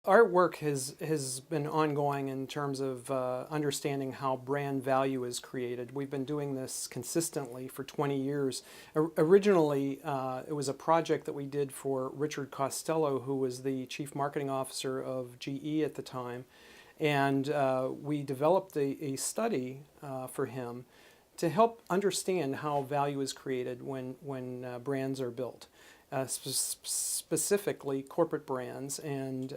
Our work has been ongoing in terms of understanding how brand value is created. We've been doing this consistently for 20 years. Originally, it was a project that we did for Richard Costello, who was the Chief Marketing Officer of GE at the time. And we developed a study for him to help understand how value is created when brands are built. Specifically corporate brands, and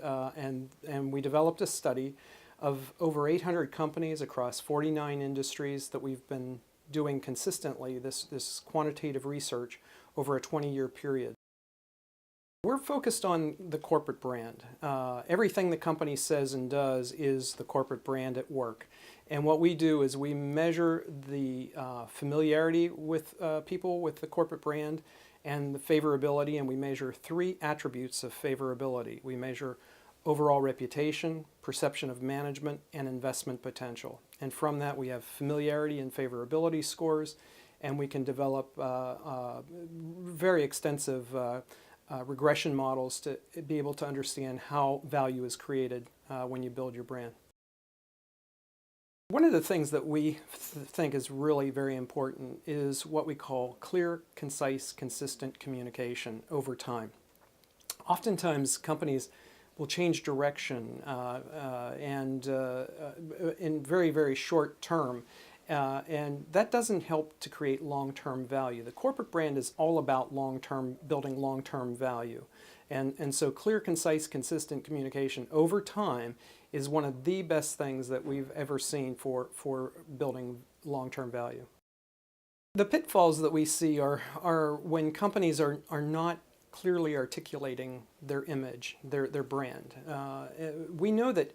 we developed a study of over 800 companies across 49 industries that we've been doing consistently, this quantitative research over a 20-year period. We're focused on the corporate brand. Everything the company says and does is the corporate brand at work. And what we do is we measure the familiarity with people with the corporate brand and the favorability, and we measure 3 attributes of favorability. We measure overall reputation, perception of management, and investment potential. And from that we have familiarity and favorability scores, and we can develop very extensive regression models to be able to understand how value is created when you build your brand. One of the things that we think is really very important is what we call clear, concise, consistent communication over time. Oftentimes companies will change direction in very, very short term, and that doesn't help to create long-term value. The corporate brand is all about building long-term value. And so clear, concise, consistent communication over time is one of the best things that we've ever seen for building long-term value. The pitfalls that we see are when companies are not clearly articulating their image, their brand. We know that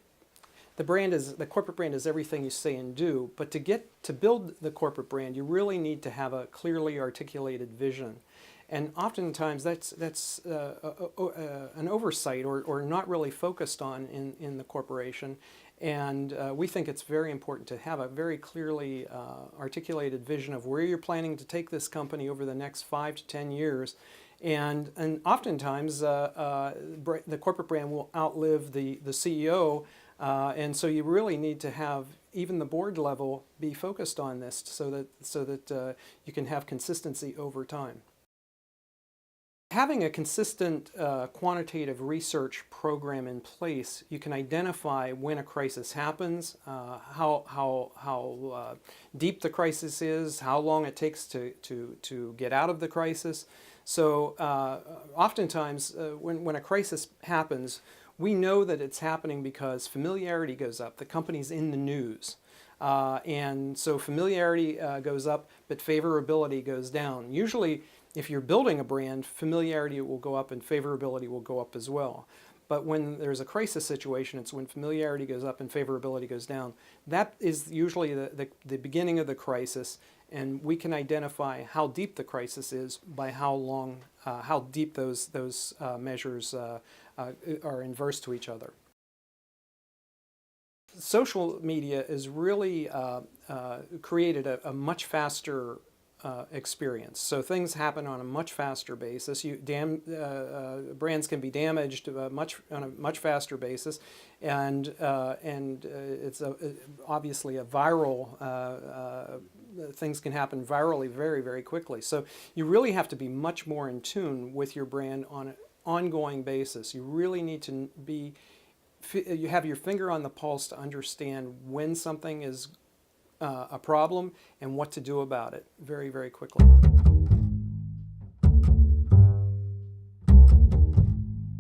the corporate brand is everything you say and do, but to build the corporate brand, you really need to have a clearly articulated vision. And oftentimes that's an oversight or not really focused on in the corporation. And we think it's very important to have a very clearly articulated vision of where you're planning to take this company over the next 5 to 10 years. And oftentimes the corporate brand will outlive the CEO, and so you really need to have even the board level be focused on this so that you can have consistency over time. Having a consistent quantitative research program in place, you can identify when a crisis happens, how deep the crisis is, how long it takes to get out of the crisis. So oftentimes when a crisis happens, we know that it's happening because familiarity goes up. The company's in the news. And so familiarity goes up, but favorability goes down. Usually, if you're building a brand, familiarity will go up and favorability will go up as well. But when there's a crisis situation, it's when familiarity goes up and favorability goes down. That is usually the beginning of the crisis, and we can identify how deep the crisis is by how deep those measures are inverse to each other. Social media has really created a much faster experience. So things happen on a much faster basis. Brands can be damaged on a much faster basis, and it's obviously a viral. Things can happen virally very, very quickly. So you really have to be much more in tune with your brand on an ongoing basis. You really need to you have your finger on the pulse to understand when something is a problem and what to do about it very, very quickly.